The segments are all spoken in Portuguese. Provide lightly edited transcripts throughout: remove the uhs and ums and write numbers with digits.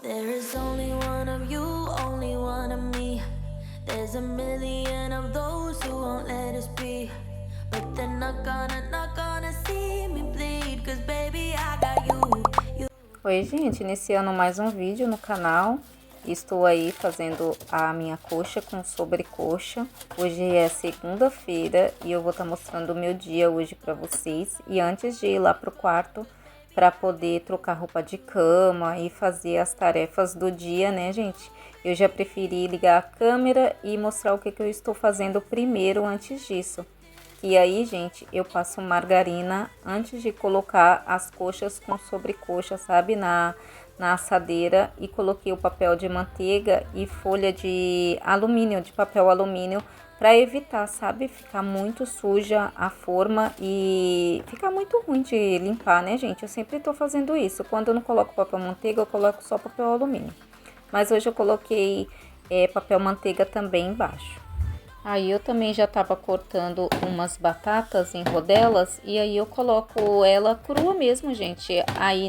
There is only one of you, only one of me. There's a million of those who won't let us be. But they're not gonna see me bleed. Cause baby, I got you. Oi, gente, iniciando mais um vídeo no canal. Estou aí fazendo a minha coxa com sobrecoxa. Hoje é segunda-feira e eu vou estar mostrando o meu dia hoje para vocês. E antes de ir lá pro quarto para poder trocar roupa de cama e fazer as tarefas do dia, né, gente? Eu já preferi ligar a câmera e mostrar o que eu estou fazendo primeiro antes disso. E aí, gente, eu passo margarina antes de colocar as coxas com sobrecoxa, sabe? Na assadeira, e coloquei o papel de manteiga e folha de alumínio, de papel alumínio, para evitar, sabe? Ficar muito suja a forma e ficar muito ruim de limpar, né, gente? Eu sempre tô fazendo isso. Quando eu não coloco papel manteiga, eu coloco só papel alumínio. Mas hoje eu coloquei papel manteiga também embaixo. Aí eu também já tava cortando umas batatas em rodelas e aí eu coloco ela crua mesmo, gente. Aí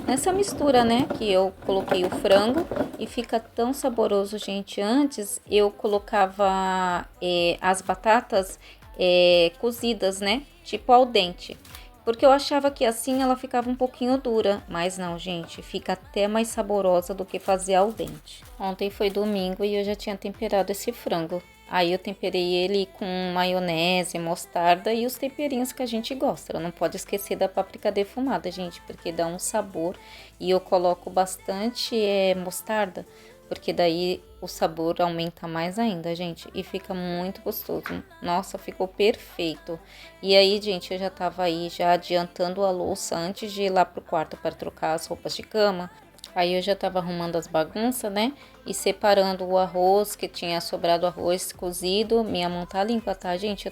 nessa mistura, né, que eu coloquei o frango e fica tão saboroso, gente. Antes eu colocava as batatas cozidas, né, tipo al dente. Porque eu achava que assim ela ficava um pouquinho dura, mas não, gente, fica até mais saborosa do que fazer al dente. Ontem foi domingo e eu já tinha temperado esse frango. Aí eu temperei ele com maionese, mostarda e os temperinhos que a gente gosta. Não pode esquecer da páprica defumada, gente, porque dá um sabor. E eu coloco bastante mostarda, porque daí o sabor aumenta mais ainda, gente, e fica muito gostoso. Nossa, ficou perfeito. E aí, gente, eu já tava aí já adiantando a louça antes de ir lá pro quarto para trocar as roupas de cama. Aí eu já tava arrumando as bagunças, né? E separando o arroz, que tinha sobrado arroz cozido. Minha mão tá limpa, tá, gente?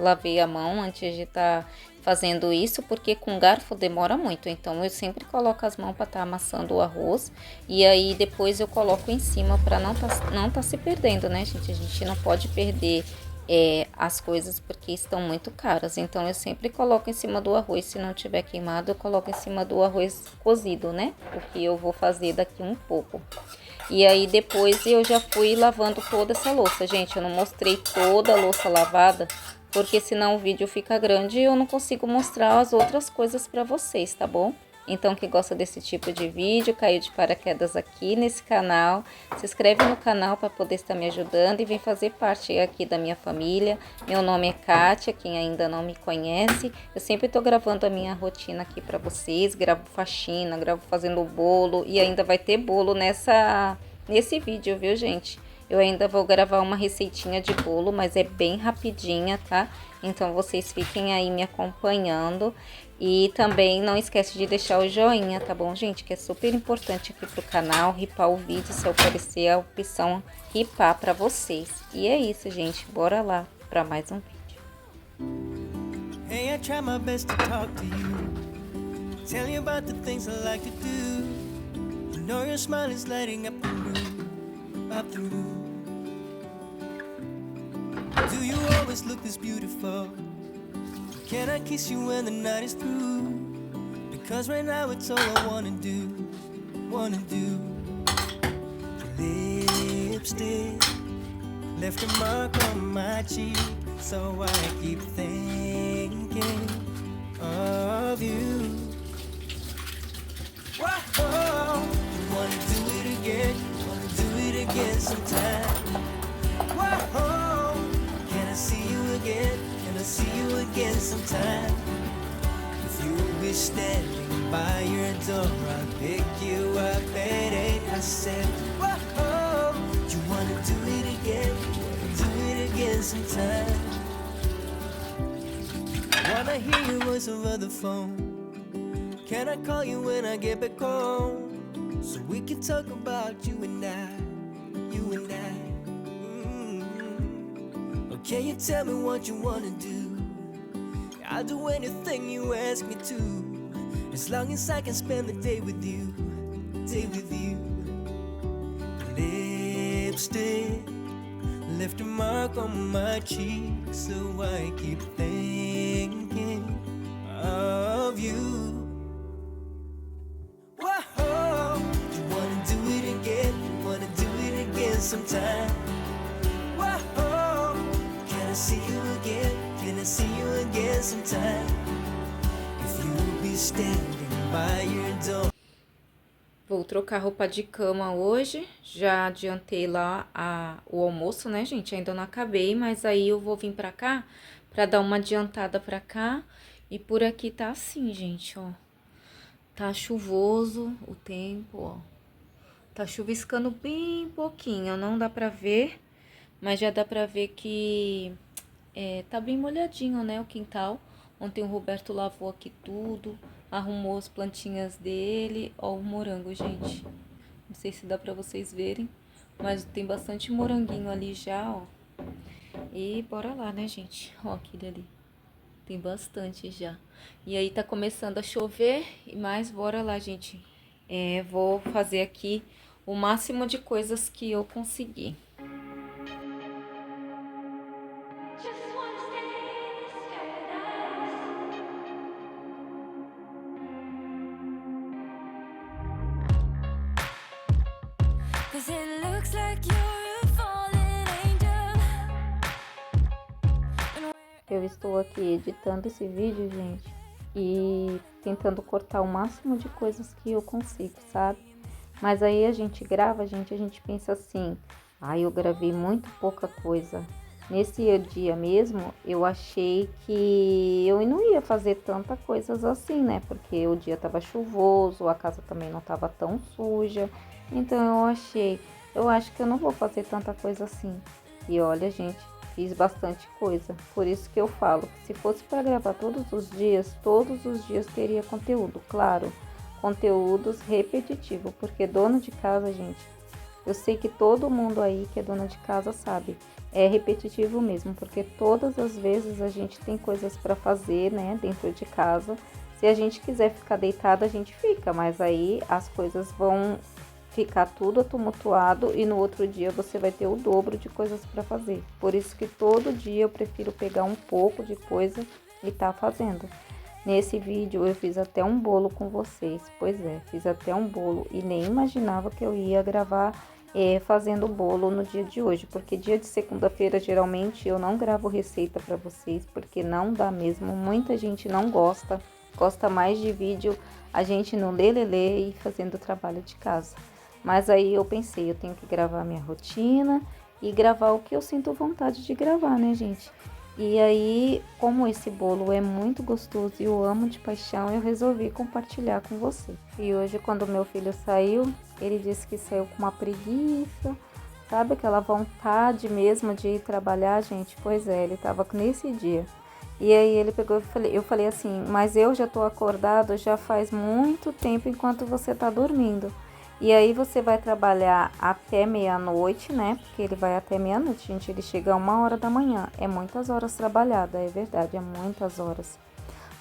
Lavei a mão antes de estar fazendo isso, porque com garfo demora muito. Então eu sempre coloco as mãos para estar amassando o arroz. E aí depois eu coloco em cima para não tá se perdendo, né, gente? A gente não pode perder as coisas porque estão muito caras. Então eu sempre coloco em cima do arroz. Se não tiver queimado, eu coloco em cima do arroz cozido, né? O que eu vou fazer daqui um pouco. E aí depois eu já fui lavando toda essa louça. Gente, eu não mostrei toda a louça lavada, porque senão o vídeo fica grande e eu não consigo mostrar as outras coisas para vocês, tá bom? Então, quem gosta desse tipo de vídeo, caiu de paraquedas aqui nesse canal, se inscreve no canal para poder estar me ajudando e vem fazer parte aqui da minha família. Meu nome é Kátia, quem ainda não me conhece. Eu sempre estou gravando a minha rotina aqui para vocês, gravo faxina, gravo fazendo bolo e ainda vai ter bolo nesse vídeo, viu, gente? Eu ainda vou gravar uma receitinha de bolo, mas é bem rapidinha, tá? Então vocês fiquem aí me acompanhando. E também não esquece de deixar o joinha, tá bom, gente? Que é super importante aqui pro canal, ripar o vídeo se aparecer a opção ripar pra vocês. E é isso, gente. Bora lá pra mais um vídeo. Hey, I try my best to talk to you, tell you about the things I like to do. You know your smile is lighting up the room, up the room. Do you always look this beautiful? Can I kiss you when the night is through? Because right now it's all I wanna do, wanna do. Lipstick left a mark on my cheek, so I keep thinking of you. Whoa, you wanna do it again, wanna do it again sometime. Whoa, can I see you again? Can I see you again sometime? If you were standing by your door, I'd pick you up at 8. I said, whoa, you wanna do it again? Do it again sometime. I wanna hear your voice over the phone. Can I call you when I get back home? So we can talk about you and I, you and I. Can you tell me what you wanna do? I'll do anything you ask me to, as long as I can spend the day with you, day with you. Lipstick left a mark on my cheek, so I keep thinking of you. Whoa, some time? Whoa, can I see you again? Can I see you again sometime? If you'll be standing by your door. Vou trocar roupa de cama hoje, já adiantei lá o almoço, né, gente? Ainda não acabei, mas aí eu vou vir pra cá pra dar uma adiantada pra cá. E por aqui tá assim, gente, ó. Tá chuvoso o tempo, ó. Tá chuviscando bem pouquinho, não dá pra ver, mas já dá pra ver que tá bem molhadinho, né, o quintal. Ontem o Roberto lavou aqui tudo, arrumou as plantinhas dele. Ó o morango, gente. Não sei se dá pra vocês verem, mas tem bastante moranguinho ali já, ó. E bora lá, né, gente? Ó, aquele ali. Tem bastante já. E aí tá começando a chover, mas bora lá, gente. Vou fazer aqui o máximo de coisas que eu conseguir. Just wanna stay in this paradise. 'Cause it looks like you're a fallen angel. Eu estou aqui editando esse vídeo, gente, e tentando cortar o máximo de coisas que eu consigo, sabe? Mas aí a gente grava, a gente pensa assim, eu gravei muito pouca coisa. Nesse dia mesmo, eu achei que eu não ia fazer tanta coisas assim, né? Porque o dia tava chuvoso, a casa também não tava tão suja. Então eu acho que eu não vou fazer tanta coisa assim. E olha, gente, fiz bastante coisa. Por isso que eu falo que se fosse para gravar todos os dias teria conteúdo, claro. Conteúdos repetitivos, porque dono de casa, gente, eu sei que todo mundo aí que é dona de casa sabe, é repetitivo mesmo, porque todas as vezes a gente tem coisas para fazer, né, dentro de casa. Se a gente quiser ficar deitada, a gente fica, mas aí as coisas vão ficar tudo tumultuado e no outro dia você vai ter o dobro de coisas para fazer. Por isso que todo dia eu prefiro pegar um pouco de coisa e tá fazendo. Nesse vídeo eu fiz até um bolo com vocês, pois é, fiz até um bolo e nem imaginava que eu ia gravar fazendo bolo no dia de hoje, porque dia de segunda-feira geralmente eu não gravo receita para vocês, porque não dá mesmo, muita gente não gosta mais de vídeo a gente no lelelê e fazendo trabalho de casa. Mas aí eu pensei, eu tenho que gravar minha rotina e gravar o que eu sinto vontade de gravar, né, gente? E aí, como esse bolo é muito gostoso e eu amo de paixão, eu resolvi compartilhar com você. E hoje, quando meu filho saiu, ele disse que saiu com uma preguiça, sabe aquela vontade mesmo de ir trabalhar, gente? Pois é, ele tava nesse dia. E aí ele pegou e eu falei assim, mas eu já tô acordado já faz muito tempo enquanto você tá dormindo. E aí você vai trabalhar até meia-noite, né? Porque ele vai até meia-noite, gente. Ele chega a 1h da manhã. É muitas horas trabalhadas, é verdade, é muitas horas.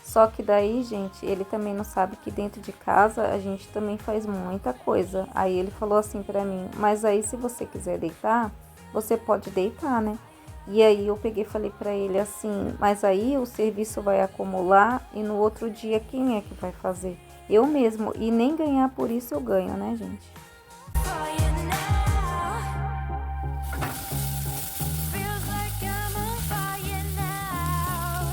Só que daí, gente, ele também não sabe que dentro de casa a gente também faz muita coisa. Aí ele falou assim pra mim, mas aí se você quiser deitar, você pode deitar, né? E aí eu peguei e falei pra ele assim, mas aí o serviço vai acumular e no outro dia quem é que vai fazer? Eu mesmo, e nem ganhar por isso eu ganho, né, gente? Fire now. Feels like I'm on fire now.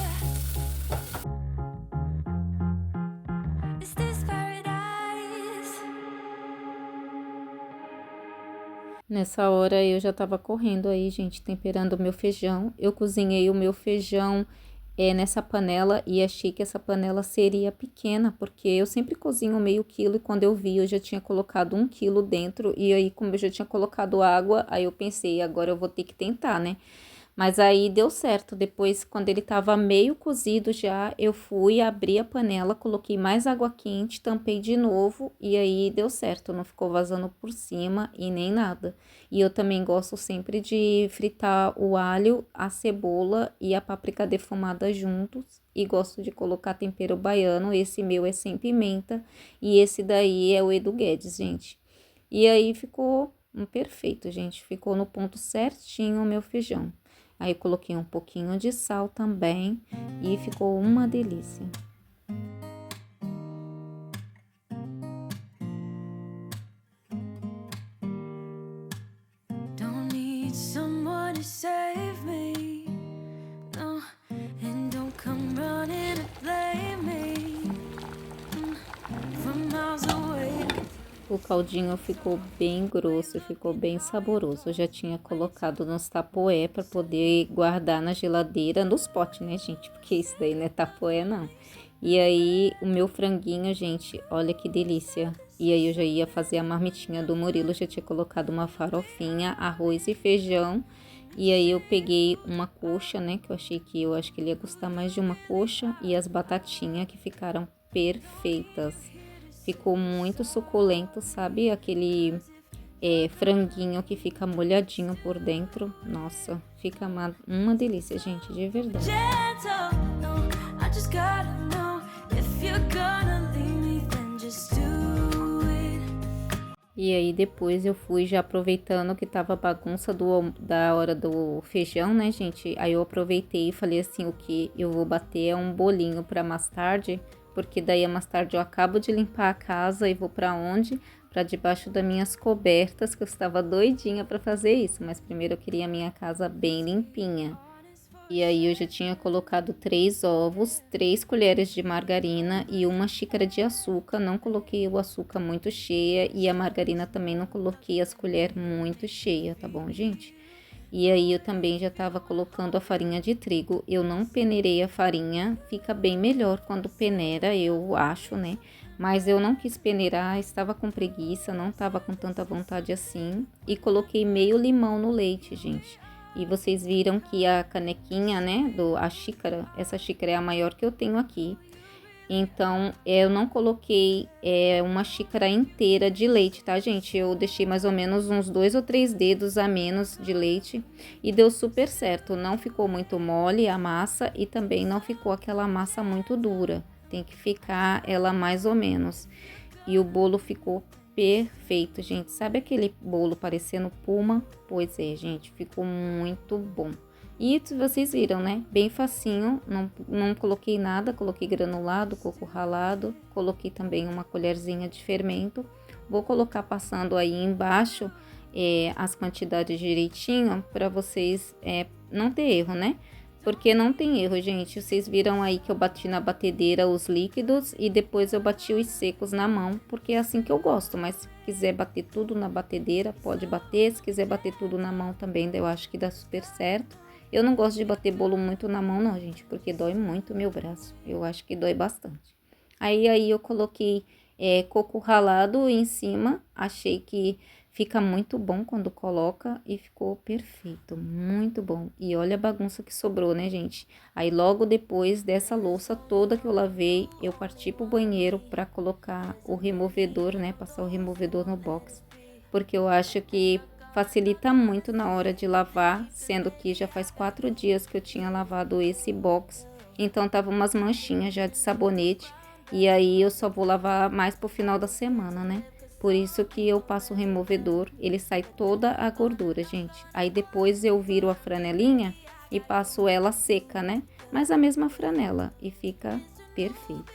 Is this paradise? Nessa hora eu já tava correndo aí, gente, temperando o meu feijão. Eu cozinhei o meu feijão nessa panela e achei que essa panela seria pequena, porque eu sempre cozinho meio quilo e quando eu vi eu já tinha colocado 1 quilo dentro e aí como eu já tinha colocado água, aí eu pensei, agora eu vou ter que tentar, né? Mas aí deu certo, depois quando ele tava meio cozido já, eu fui, abri a panela, coloquei mais água quente, tampei de novo e aí deu certo, não ficou vazando por cima e nem nada. E eu também gosto sempre de fritar o alho, a cebola e a páprica defumada juntos e gosto de colocar tempero baiano, esse meu é sem pimenta e esse daí é o Edu Guedes, gente. E aí ficou perfeito, gente, ficou no ponto certinho o meu feijão. Aí coloquei um pouquinho de sal também e ficou uma delícia. Don't need someone to save me. No, and don't come running to blame me. From miles away. O caldinho ficou bem grosso, ficou bem saboroso. Eu já tinha colocado nos tapoé para poder guardar na geladeira, nos potes, né, gente? Porque isso daí não é tapoé, não. E aí, o meu franguinho, gente, olha que delícia. E aí, eu já ia fazer a marmitinha do Murilo, já tinha colocado uma farofinha, arroz e feijão. E aí, eu peguei uma coxa, né, que eu acho que ele ia gostar mais de uma coxa. E as batatinhas que ficaram perfeitas. Ficou muito suculento, sabe? Aquele franguinho que fica molhadinho por dentro. Nossa, fica uma delícia, gente, de verdade. Gentle, no, I just gotta know if you're gonna leave me, then just do it. E aí depois eu fui já aproveitando que tava bagunça da hora do feijão, né, gente? Aí eu aproveitei e falei assim, o que eu vou bater é um bolinho para mais tarde. Porque daí mais tarde eu acabo de limpar a casa e vou para onde? Para debaixo das minhas cobertas, que eu estava doidinha para fazer isso. Mas primeiro eu queria a minha casa bem limpinha. E aí eu já tinha colocado 3 ovos, 3 colheres de margarina e 1 xícara de açúcar. Não coloquei o açúcar muito cheia e a margarina também não coloquei as colheres muito cheia, tá bom, gente? E aí eu também já estava colocando a farinha de trigo. Eu não peneirei a farinha, fica bem melhor quando peneira, eu acho, né? Mas eu não quis peneirar, estava com preguiça, não estava com tanta vontade assim. E coloquei meio limão no leite, gente. E vocês viram que a canequinha, né, a xícara, essa xícara é a maior que eu tenho aqui. Então, eu não coloquei uma xícara inteira de leite, tá, gente? Eu deixei mais ou menos uns 2 ou 3 dedos a menos de leite e deu super certo. Não ficou muito mole a massa e também não ficou aquela massa muito dura. Tem que ficar ela mais ou menos. E o bolo ficou perfeito, gente. Sabe aquele bolo parecendo puma? Pois é, gente, ficou muito bom. E vocês viram, né? Bem facinho, não coloquei nada, coloquei granulado, coco ralado, coloquei também uma colherzinha de fermento. Vou colocar passando aí embaixo as quantidades direitinho para vocês não ter erro, né? Porque não tem erro, gente. Vocês viram aí que eu bati na batedeira os líquidos e depois eu bati os secos na mão, porque é assim que eu gosto. Mas se quiser bater tudo na batedeira, pode bater. Se quiser bater tudo na mão também, eu acho que dá super certo. Eu não gosto de bater bolo muito na mão não, gente, porque dói muito o meu braço. Eu acho que dói bastante. Aí eu coloquei coco ralado em cima. Achei que fica muito bom quando coloca e ficou perfeito, muito bom. E olha a bagunça que sobrou, né, gente? Aí logo depois dessa louça toda que eu lavei, eu parti pro banheiro para colocar o removedor, né, passar o removedor no box. Porque eu acho que facilita muito na hora de lavar, sendo que já faz 4 dias que eu tinha lavado esse box. Então tava umas manchinhas já de sabonete e aí eu só vou lavar mais pro final da semana, né? Por isso que eu passo o removedor, ele sai toda a gordura, gente. Aí depois eu viro a franelinha e passo ela seca, né? Mas a mesma franela e fica perfeito.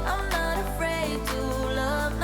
I'm not afraid to love.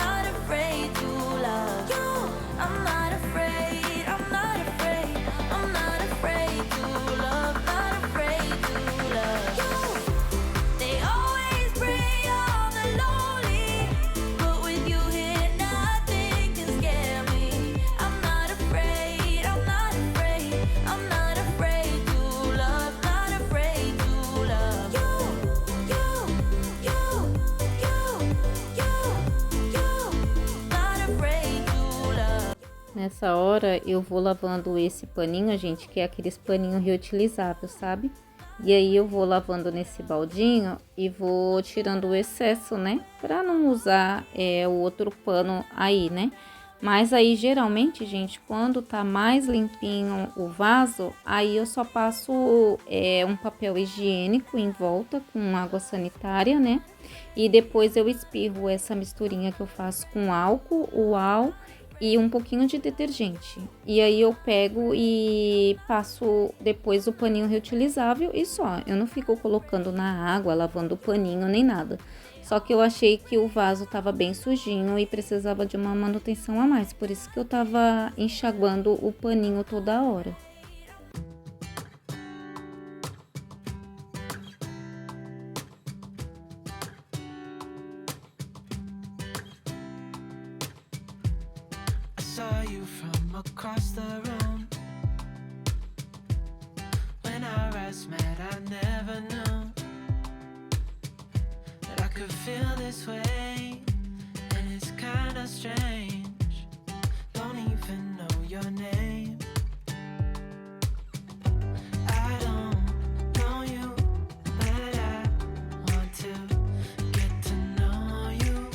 Nessa hora eu vou lavando esse paninho, gente, que é aqueles paninhos reutilizáveis, sabe? E aí eu vou lavando nesse baldinho e vou tirando o excesso, né? Pra não usar o outro pano aí, né? Mas aí, geralmente, gente, quando tá mais limpinho o vaso, aí eu só passo um papel higiênico em volta com água sanitária, né? E depois eu espirro essa misturinha que eu faço com álcool, uau, e um pouquinho de detergente. E aí eu pego e passo depois o paninho reutilizável e só. Eu não fico colocando na água, lavando o paninho, nem nada. Só que eu achei que o vaso tava bem sujinho e precisava de uma manutenção a mais. Por isso que eu tava enxaguando o paninho toda hora. I saw you from across the room. When our eyes met, I never knew that I could feel this way, and it's kinda strange. Don't even know your name. I don't know you, but I want to get to know you.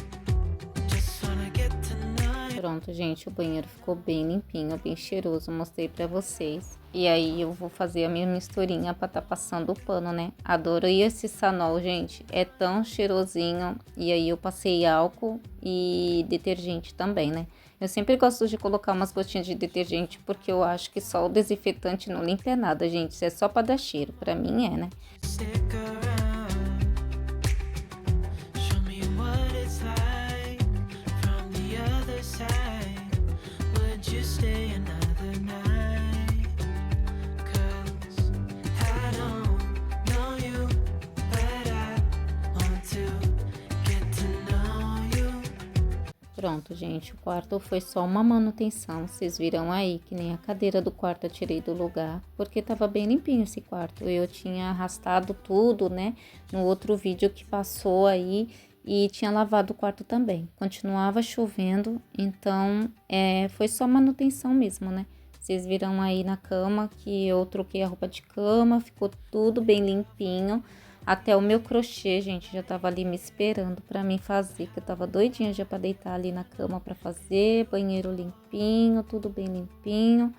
Just wanna get to know you. Pronto, gente, o banheiro ficou bem limpinho, bem cheiroso, mostrei pra vocês. E aí eu vou fazer a minha misturinha pra tá passando o pano, né? Adorei esse Sanol, gente, é tão cheirosinho. E aí eu passei álcool e detergente também, né? Eu sempre gosto de colocar umas gotinhas de detergente, porque eu acho que só o desinfetante não limpa nada, gente. Isso é só pra dar cheiro, pra mim é, né? Stick around, show me what it's like from the other side. Would you stay another night? 'Cause I don't know you, but I want to get to know you. Pronto, gente, o quarto foi só uma manutenção. Vocês viram aí que nem a cadeira do quarto eu tirei do lugar, porque tava bem limpinho esse quarto. Eu tinha arrastado tudo, né, no outro vídeo que passou aí, e tinha lavado o quarto também. Continuava chovendo, então foi só manutenção mesmo, né? Vocês viram aí na cama que eu troquei a roupa de cama, ficou tudo bem limpinho. Até o meu crochê, gente, já tava ali me esperando pra mim fazer, que eu tava doidinha já pra deitar ali na cama pra fazer. Banheiro limpinho, tudo bem limpinho.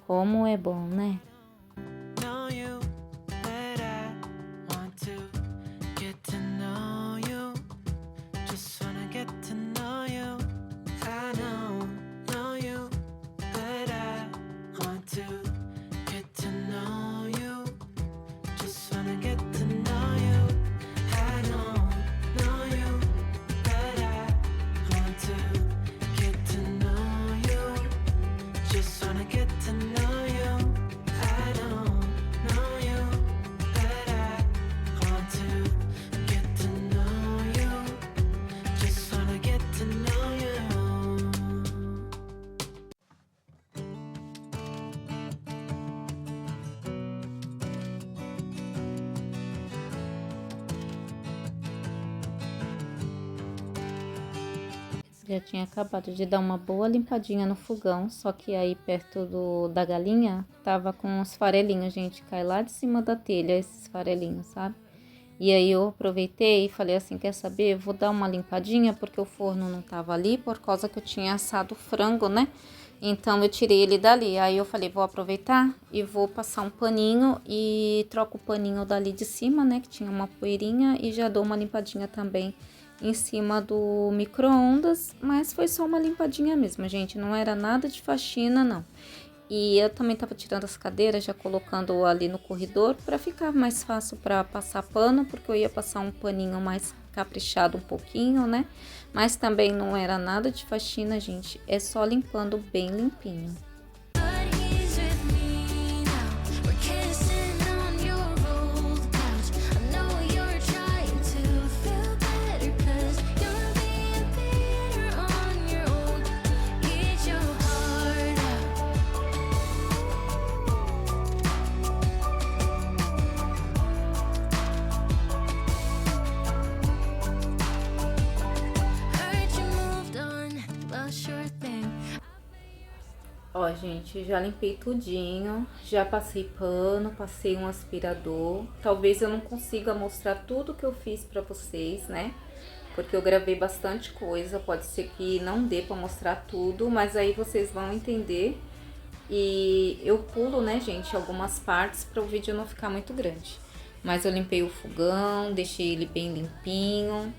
Como é bom, né? Know you, but I want to get to know you. Just wanna get to know you. I know you, but I want to get to know you. Just wanna get to know you. I know you, but I want to get to know you. Just wanna get to know you. I don't know you, but I want to get to know you. Just wanna get to know you. Já tinha acabado de dar uma boa limpadinha no fogão, só que aí perto da galinha tava com uns farelinhos, gente, cai lá de cima da telha esses farelinhos, sabe? E aí eu aproveitei e falei assim, quer saber, vou dar uma limpadinha porque o forno não tava ali por causa que eu tinha assado frango, né? Então eu tirei ele dali, aí eu falei, vou aproveitar e vou passar um paninho e troco o paninho dali de cima, né, que tinha uma poeirinha, e já dou uma limpadinha também em cima do micro-ondas, mas foi só uma limpadinha mesmo, gente, não era nada de faxina, não. E eu também tava tirando as cadeiras, já colocando ali no corredor para ficar mais fácil para passar pano, porque eu ia passar um paninho mais caprichado um pouquinho, né? Mas também não era nada de faxina, gente, é só limpando bem limpinho. But he's with me now. We're kissing on your old couch. I know you're trying to feel better, 'cause you're being bitter on your own. Get your heart out. Heard you moved on, well, sure thing. Ó, gente, já limpei tudinho, já passei pano, passei um aspirador. Talvez eu não consiga mostrar tudo que eu fiz pra vocês, né? Porque eu gravei bastante coisa, pode ser que não dê pra mostrar tudo, mas aí vocês vão entender. E eu pulo, né, gente, algumas partes para o vídeo não ficar muito grande. Mas eu limpei o fogão, deixei ele bem limpinho.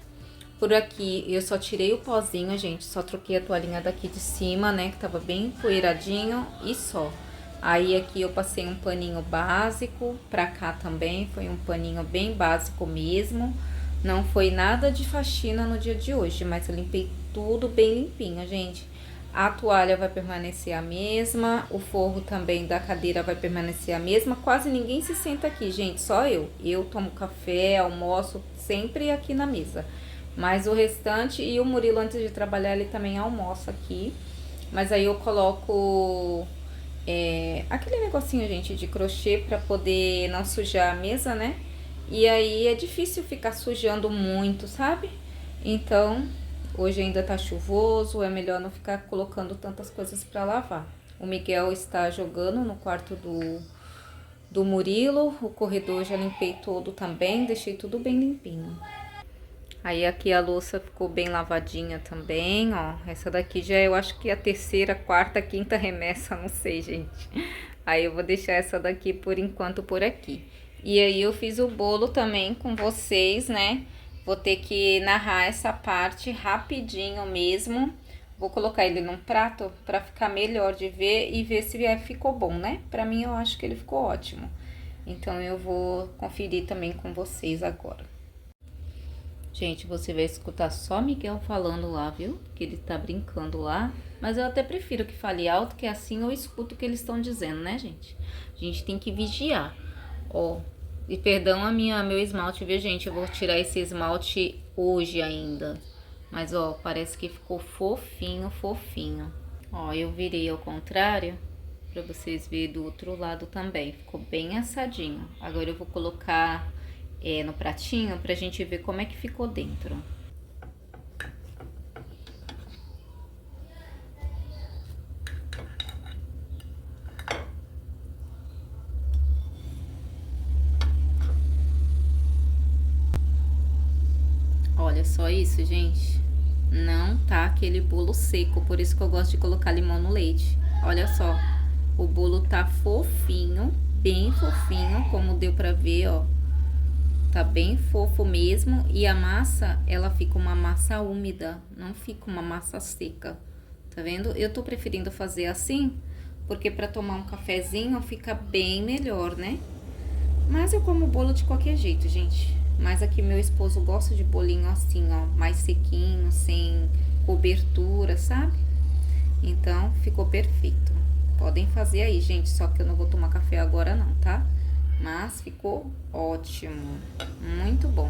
Por aqui eu só tirei o pozinho, gente, só troquei a toalhinha daqui de cima, né, que tava bem empoeiradinho e só. Aí aqui eu passei um paninho básico, pra cá também foi um paninho bem básico mesmo. Não foi nada de faxina no dia de hoje, mas eu limpei tudo bem limpinho, gente. A toalha vai permanecer a mesma, o forro também da cadeira vai permanecer a mesma. Quase ninguém se senta aqui, gente, só eu. Eu tomo café, almoço sempre aqui na mesa. Mas o restante, e o Murilo antes de trabalhar, ele também almoça aqui. Mas aí eu coloco aquele negocinho, gente, de crochê pra poder não sujar a mesa, né? E aí é difícil ficar sujando muito, sabe? Então, hoje ainda tá chuvoso, é melhor não ficar colocando tantas coisas pra lavar. O Miguel está jogando no quarto do Murilo, o corredor já limpei todo também, deixei tudo bem limpinho. Aí aqui a louça ficou bem lavadinha também, ó. Essa daqui já eu acho que é a terceira, quarta, quinta remessa, não sei, gente. Aí eu vou deixar essa daqui por enquanto por aqui. E aí eu fiz o bolo também com vocês, né? Vou ter que narrar essa parte rapidinho mesmo. Vou colocar ele num prato pra ficar melhor de ver e ver se ficou bom, né? Pra mim eu acho que ele ficou ótimo. Então eu vou conferir também com vocês agora. Gente, você vai escutar só Miguel falando lá, viu? Que ele tá brincando lá. Mas eu até prefiro que fale alto, que assim eu escuto o que eles estão dizendo, né, gente? A gente tem que vigiar. Ó, e perdão meu esmalte, viu, gente? Eu vou tirar esse esmalte hoje ainda. Mas, ó, parece que ficou fofinho, fofinho. Ó, eu virei ao contrário, pra vocês verem do outro lado também. Ficou bem assadinho. Agora eu vou colocar no pratinho pra gente ver como é que ficou dentro. Olha só isso, gente. Não tá aquele bolo seco, por isso que eu gosto de colocar limão no leite. Olha só, o bolo tá fofinho, bem fofinho, como deu pra ver, ó. Tá bem fofo mesmo e a massa, ela fica uma massa úmida, não fica uma massa seca, tá vendo? Eu tô preferindo fazer assim, porque pra tomar um cafezinho fica bem melhor, né? Mas eu como bolo de qualquer jeito, gente. Mas aqui meu esposo gosta de bolinho assim, ó, mais sequinho, sem cobertura, sabe? Então, ficou perfeito. Podem fazer aí, gente, só que eu não vou tomar café agora não, tá? Mas ficou ótimo, muito bom.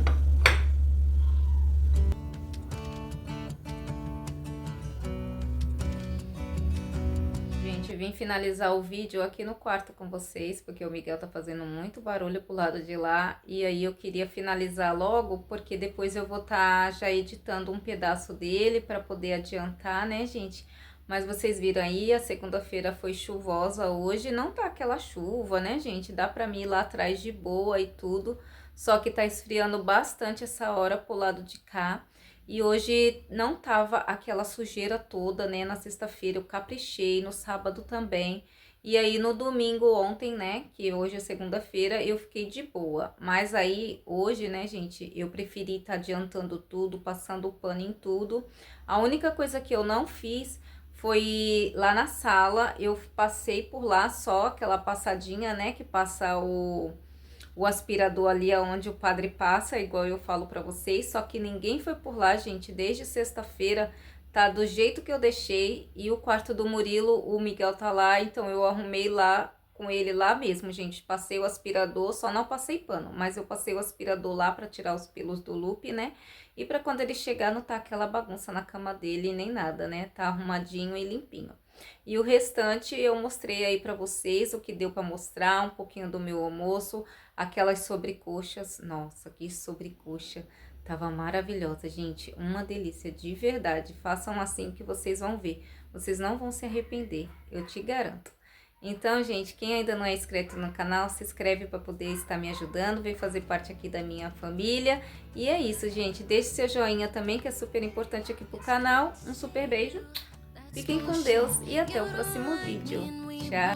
Gente, vim finalizar o vídeo aqui no quarto com vocês, porque o Miguel tá fazendo muito barulho pro lado de lá. E aí eu queria finalizar logo, porque depois eu vou tá já editando um pedaço dele pra poder adiantar, né, gente? Mas vocês viram aí, a segunda-feira foi chuvosa hoje, não tá aquela chuva, né, gente? Dá pra mim ir lá atrás de boa e tudo, só que tá esfriando bastante essa hora pro lado de cá. E hoje não tava aquela sujeira toda, né? Na sexta-feira eu caprichei, no sábado também. E aí no domingo ontem, né, que hoje é segunda-feira, eu fiquei de boa. Mas aí hoje, né, gente, eu preferi tá adiantando tudo, passando o pano em tudo. A única coisa que eu não fiz foi lá na sala, eu passei por lá só aquela passadinha, né, que passa o aspirador ali aonde o padre passa, igual eu falo pra vocês, só que ninguém foi por lá, gente, desde sexta-feira, tá do jeito que eu deixei, e o quarto do Murilo, o Miguel tá lá, então eu arrumei lá com ele lá mesmo, gente, passei o aspirador, só não passei pano, mas eu passei o aspirador lá pra tirar os pelos do loop, né, e pra quando ele chegar não tá aquela bagunça na cama dele nem nada, né, tá arrumadinho e limpinho. E o restante eu mostrei aí pra vocês, o que deu pra mostrar, um pouquinho do meu almoço. Aquelas sobrecoxas, nossa, que sobrecoxa, tava maravilhosa, gente, uma delícia de verdade. Façam assim que vocês vão ver, vocês não vão se arrepender, eu te garanto. Então, gente, quem ainda não é inscrito no canal, se inscreve para poder estar me ajudando, vem fazer parte aqui da minha família. E é isso, gente, deixe seu joinha também, que é super importante aqui pro canal. Um super beijo, fiquem com Deus e até o próximo vídeo. Tchau!